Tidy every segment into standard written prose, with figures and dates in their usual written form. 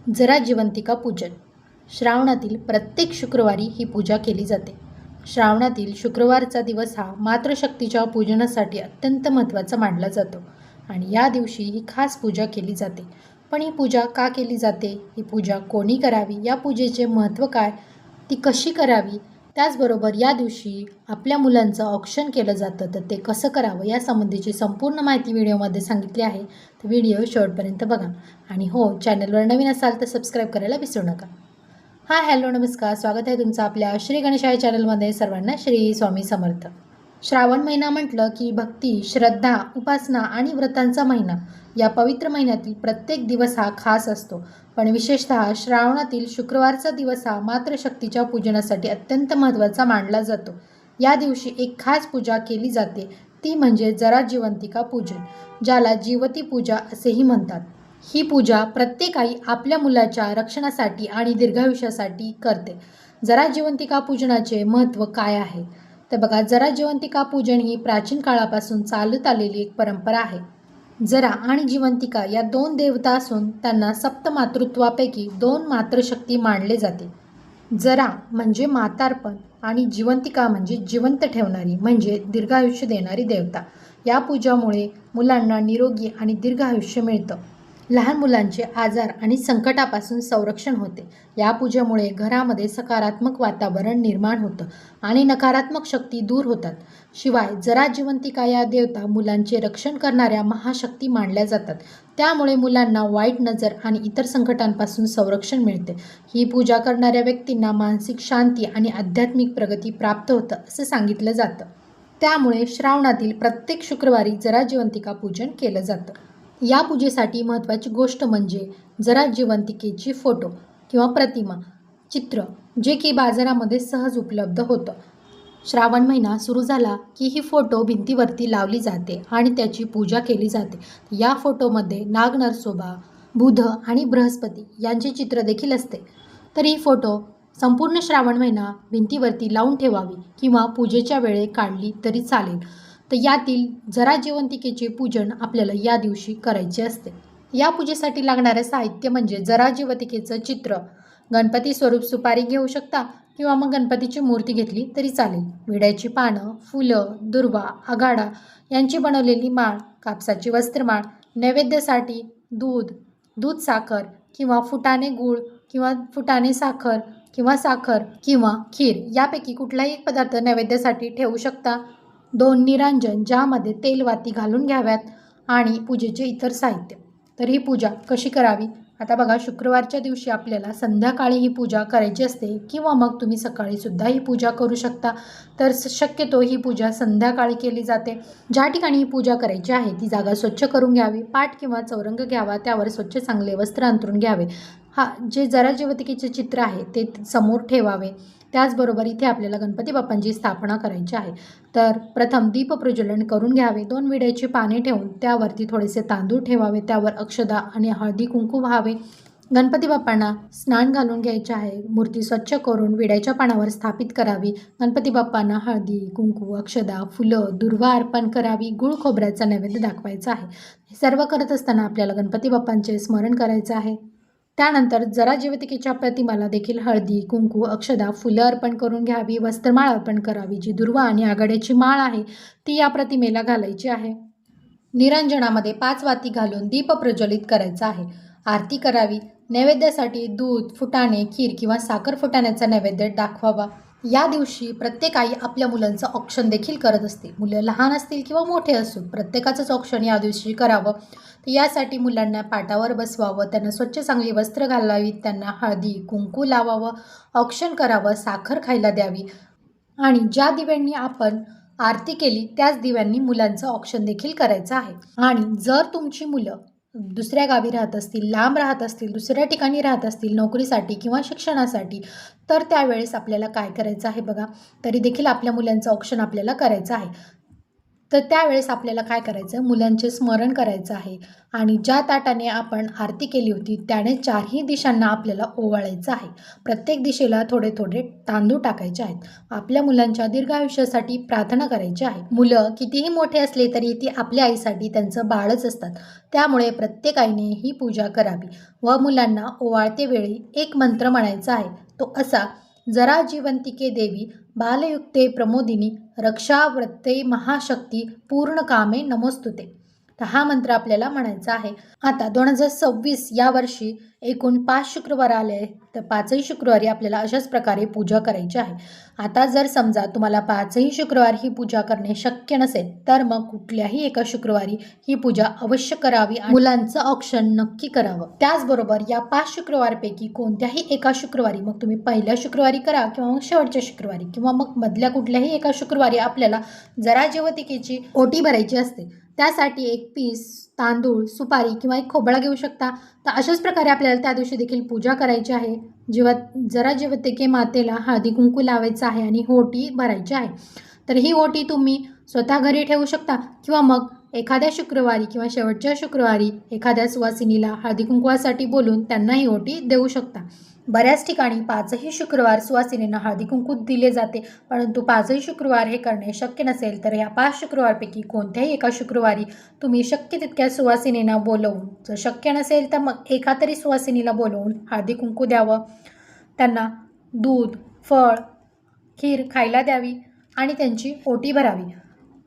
जरा जिवंतिका पूजन. श्रावणातील प्रत्येक शुक्रवारी ही पूजा केली जाते. श्रावणातील शुक्रवारचा दिवस हा मातृशक्तीच्या पूजनासाठी अत्यंत महत्त्वाचा मानला जातो आणि या दिवशी ही खास पूजा केली जाते. पण ही पूजा का केली जाते? ही पूजा कोणी करावी? या पूजेचे महत्त्व काय? ती कशी करावी? त्याचबरोबर या दिवशी आपल्या मुलांचं औक्षण केलं जातं, तर ते कसं करावं या संबंधीची संपूर्ण माहिती व्हिडिओमध्ये सांगितली आहे. तर व्हिडिओ शेवटपर्यंत बघा आणि हो, चॅनलवर नवीन असाल तर सबस्क्राईब करायला विसरू नका. हाय, हॅलो, नमस्कार. स्वागत आहे तुमचं आपल्या श्री गणेशाय चॅनलमध्ये. सर्वांना श्री स्वामी समर्थ. श्रावण महिना म्हटलं की भक्ती, श्रद्धा, उपासना आणि व्रतांचा महिना. या पवित्र महिन्यातील प्रत्येक दिवस हा खास असतो, पण विशेषतः श्रावणातील शुक्रवारचा दिवस हा मातृशक्तीच्या पूजनासाठी अत्यंत महत्त्वाचा मानला जातो. या दिवशी एक खास पूजा केली जाते, ती म्हणजे जरा जिवंतिका पूजन, ज्याला जीवती पूजा असेही म्हणतात. ही पूजा प्रत्येक आई आपल्या मुलाच्या रक्षणासाठी आणि दीर्घायुष्यासाठी करते. जरा जिवंतिका पूजनाचे महत्त्व काय आहे? तर बघा, जरा जिवंतिका पूजन ही प्राचीन काळापासून चालत आलेली एक परंपरा आहे. जरा आणि जिवंतिका या दोन देवता असून त्यांना सप्तमातृत्वापैकी दोन मातृशक्ती मानले जाते. जरा म्हणजे मातार्पण आणि जिवंतिका म्हणजे जिवंत ठेवणारी, म्हणजे दीर्घायुष्य देणारी देवता. या पूजामुळे मुलांना निरोगी आणि दीर्घायुष्य मिळतं. लहान मुलांचे आजार आणि संकटापासून संरक्षण होते. या पूजेमुळे घरामध्ये सकारात्मक वातावरण निर्माण होतं आणि नकारात्मक शक्ती दूर होतात. शिवाय जरा जिवंतिका या देवता मुलांचे रक्षण करणाऱ्या महाशक्ती मानल्या जातात. त्यामुळे मुलांना वाईट नजर आणि इतर संकटांपासून संरक्षण मिळते. ही पूजा करणाऱ्या व्यक्तींना मानसिक शांती आणि आध्यात्मिक प्रगती प्राप्त होतं असं सांगितलं जातं. त्यामुळे श्रावणातील प्रत्येक शुक्रवारी जरा जिवंतिका पूजन केलं जातं. या पूजेसाठी महत्त्वाची गोष्ट म्हणजे जरा जिवंतिकेची फोटो किंवा प्रतिमा, चित्र, जे की बाजारामध्ये सहज उपलब्ध होतं. श्रावण महिना सुरू झाला की ही फोटो भिंतीवरती लावली जाते आणि त्याची पूजा केली जाते. या फोटोमध्ये नागनरसोबा, बुध आणि बृहस्पती यांचे चित्र देखील असते. तर ही फोटो संपूर्ण श्रावण महिना भिंतीवरती लावून ठेवावी किंवा पूजेच्या वेळे काढली तरी चालेल. तर यातील जरा जिवंतिकेचे पूजन आपल्याला या दिवशी करायचे असते. या पूजेसाठी लागणारं साहित्य म्हणजे जरा जिवंतिकेचं चित्र, गणपती स्वरूप सुपारी घेऊ शकता किंवा मग गणपतीची मूर्ती घेतली तरी चालेल. विड्याची पानं, फुलं, दुर्वा, आघाडा यांची बनवलेली माळ, कापसाची वस्त्रमाळ, नैवेद्यासाठी दूध साखर किंवा फुटाणे गूळ किंवा फुटाणे साखर किंवा खीर यापैकी कुठलाही एक पदार्थ नैवेद्यासाठी ठेवू शकता. 2 निरांजन ज्यामध्ये तेलवाती घालून घ्याव्यात आणि पूजेचे इतर साहित्य. तर ही पूजा कशी करावी? आता बघा, शुक्रवारच्या दिवशी आपल्याला संध्याकाळी ही पूजा करायची असते किंवा मग तुम्ही सकाळी सुद्धा ही पूजा करू शकता. तर शक्यतो ही पूजा संध्याकाळी केली जाते. ज्या ठिकाणी ही पूजा करायची आहे ती जागा स्वच्छ करून घ्यावी. पाट किंवा चौरंग घ्यावा, त्यावर स्वच्छ चांगले वस्त्र अंथरून घ्यावे. जे जरा जिवंतिकेचे चित्र आहे ते समोर ठेवावे. त्याचबरोबर इथे आपल्याला गणपती बाप्पांची स्थापना करायची आहे. तर प्रथम दीपप्रज्वलन करून घ्यावे. 2 विड्याची पाने ठेवून त्यावरती थोडेसे तांदूळ ठेवावे. त्यावर अक्षदा आणि हळदी कुंकू व्हावे. गणपती बाप्पांना स्नान घालून घ्यायचे आहे. मूर्ती स्वच्छ करून विड्याच्या पानावर स्थापित करावी. गणपती बाप्पांना हळदी कुंकू, अक्षदा, फुलं, दुर्वा अर्पण करावी. गुळ खोबऱ्याचा नैवेद्य दाखवायचा आहे. हे सर्व करत असताना आपल्याला गणपती बाप्पांचे स्मरण करायचे आहे. त्यानंतर जरा जिवंतिकेच्या प्रतिमाला देखील हळदी कुंकू, अक्षदा, फुलं अर्पण करून घ्यावी. वस्त्रमाळ अर्पण करावी. जी दुर्वा आणि आघाड्याची माळ आहे ती या प्रतिमेला घालायची आहे. निरंजनामध्ये 5 वाती घालून दीप प्रज्वलित करायचा आहे. आरती करावी. नैवेद्यासाठी दूध, फुटाणे, खीर किंवा साखर फुटाण्याचा नैवेद्य दाखवावा. या दिवशी प्रत्येक आई आपल्या मुलांचं औक्षण देखील करत असते. मुलं लहान असतील किंवा मोठे असो, प्रत्येकाचंच औक्षण या दिवशी करावं. तर यासाठी मुलांना पाटावर बसवावं, त्यांना स्वच्छ चांगली वस्त्र घालावीत, त्यांना हळदी कुंकू लावावं, औक्षण करावं, साखर खायला द्यावी आणि ज्या दिव्यांनी आपण आरती केली त्याच दिव्यांनी मुलांचं औक्षण देखील करायचं आहे. आणि जर तुमची मुलं दुसऱ्या गावी राहत असतील, लांब राहत असतील, दुसऱ्या ठिकाणी राहत असतील नोकरीसाठी किंवा शिक्षणासाठी, तर त्यावेळेस आपल्याला काय करायचं आहे बघा, तरी देखील आपल्या मुलांचं औक्षण आपल्याला करायचं आहे. तर त्यावेळेस आपल्याला काय करायचं, मुलांचे स्मरण करायचं आहे आणि ज्या ताटाने आपण आरती केली होती त्याने चारही दिशांना आपल्याला ओवाळायचं आहे. प्रत्येक दिशेला थोडे थोडे तांदूळ टाकायचे आहेत. आपल्या मुलांच्या दीर्घ आयुष्यासाठी प्रार्थना करायची आहे. मुलं कितीही मोठे असले तरी ती आपल्या आईसाठी त्यांचं बाळच असतात. त्यामुळे प्रत्येक आईने ही पूजा करावी व मुलांना ओवाळते वेळी एक मंत्र म्हणायचा आहे, तो असा: जरा जीवंतिके देवी बालयुक्ते प्रमोदिनी रक्षावृत्ते महाशक्ती पूर्ण कामे नमोस्तुते. तर हा मंत्र आपल्याला म्हणायचा आहे. आता 2026 या वर्षी एकूण 5 शुक्रवार आले आहेत. तर 5ही शुक्रवारी आपल्याला अशाच प्रकारे पूजा करायची आहे. आता जर समजा तुम्हाला 5ही शुक्रवार ही पूजा करणे शक्य नसेल तर मग कुठल्याही एका शुक्रवारी ही पूजा अवश्य करावी आणि मुलांचं औक्षण नक्की करावं. त्याचबरोबर या 5 शुक्रवारपैकी कोणत्याही एका शुक्रवारी, मग तुम्ही पहिल्या शुक्रवारी करा किंवा मग शेवटच्या शुक्रवारी किंवा मग मधल्या कुठल्याही एका शुक्रवारी आपल्याला जरा जीवतिकेची ओटी भरायची असते. त्यासाठी एक पीस तांदूळ, सुपारी किंवा एक खोबळा घेऊ शकता. तर अशाच प्रकारे आपल्याला त्या दिवशी देखील पूजा करायची आहे. जरा जीवतिके मातेला हळदी कुंकू लावायचं आहे आणि ओटी भरायची आहे. तर ही ओटी तुम्ही स्वतः घरी ठेवू शकता किंवा मग एखाद्या शुक्रवारी किंवा शेवटच्या शुक्रवारी एखाद्या सुवासिनीला हळदी कुंकवासाठी बोलून त्यांना ही ओटी देऊ शकता. बऱ्याच ठिकाणी 5ही शुक्रवार सुवासिनींना हळदी कुंकू दिले जाते, परंतु 5ही शुक्रवार हे करणे शक्य नसेल तर या 5 शुक्रवारपैकी कोणत्याही एका शुक्रवारी तुम्ही शक्य तितक्या सुवासिनींना बोलवून, जर शक्य नसेल तर मग एका तरी सुवासिनीला बोलवून हळदी कुंकू द्यावं, त्यांना दूध, फळ, खीर खायला द्यावी आणि त्यांची ओटी भरावी,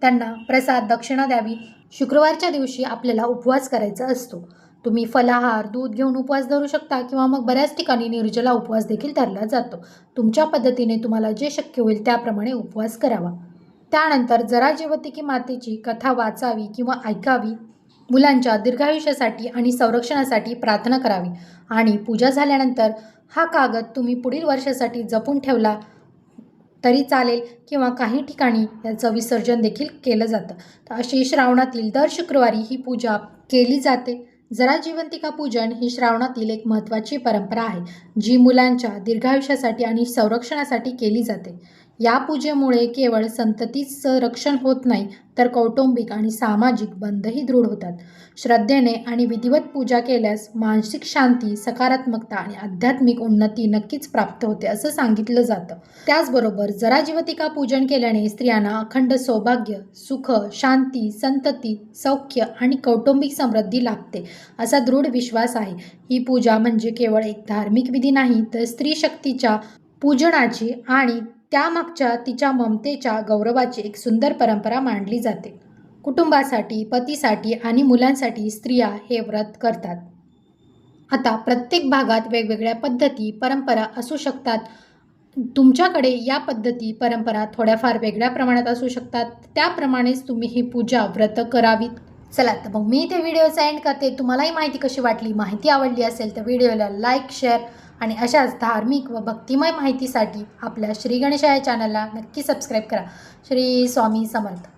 त्यांना प्रसाद दक्षिणा द्यावी. शुक्रवारच्या दिवशी आपल्याला उपवास करायचा असतो. तुम्ही फलाहार, दूध घेऊन उपवास धरू शकता किंवा मग बऱ्याच ठिकाणी निर्जला उपवास देखील धरला जातो. तुमच्या पद्धतीने तुम्हाला जे शक्य होईल त्याप्रमाणे उपवास करावा. त्यानंतर जरा जीवतिके मातेची कथा वाचावी किंवा ऐकावी, मुलांच्या दीर्घायुष्यासाठी आणि संरक्षणासाठी प्रार्थना करावी आणि पूजा झाल्यानंतर हा कागद तुम्ही पुढील वर्षासाठी जपून ठेवला तरी चालेल किंवा काही ठिकाणी याचं विसर्जन देखील केलं जातं. तर अशी श्रावणातील दर शुक्रवारी ही पूजा केली जाते. जरा जीवंतिका पूजन ही श्रावणातील एक महत्त्वाची परंपरा आहे, जी मुलांच्या दीर्घायुष्यासाठी आणि संरक्षणासाठी केली जाते. या पूजेमुळे केवळ संततीचं रक्षण होत नाही तर कौटुंबिक आणि सामाजिक बंधही दृढ होतात. श्रद्धेने आणि विधिवत पूजा केल्यास मानसिक शांती, सकारात्मकता आणि आध्यात्मिक उन्नती नक्कीच प्राप्त होते असं सांगितलं जातं. त्याचबरोबर जरा जीवतिका पूजन केल्याने स्त्रियांना अखंड सौभाग्य, सुख, शांती, संतती, सौख्य आणि कौटुंबिक समृद्धी लाभते असा दृढ विश्वास आहे. ही पूजा म्हणजे केवळ एक धार्मिक विधी नाही तर स्त्री शक्तीच्या पूजनाची आणि त्यामागच्या तिच्या ममतेच्या गौरवाची एक सुंदर परंपरा मानली जाते. कुटुंबासाठी, पतीसाठी आणि मुलांसाठी स्त्रिया हे व्रत करतात. आता प्रत्येक भागात वेगवेगळ्या पद्धती, परंपरा असू शकतात. तुमच्याकडे या पद्धती, परंपरा थोड्याफार वेगळ्या प्रमाणात असू शकतात. त्याप्रमाणेच तुम्ही ही पूजा, व्रत करावीत. चला तर मग मी ते व्हिडिओचा एंड करते. तुम्हालाही माहिती कशी वाटली, माहिती आवडली असेल तर व्हिडिओला लाईक, शेअर आणि अशाच धार्मिक व भक्तिमय माहितीसाठी आपल्या श्री गणेश या चॅनलला नक्की सबस्क्राईब करा. श्री स्वामी समर्थ.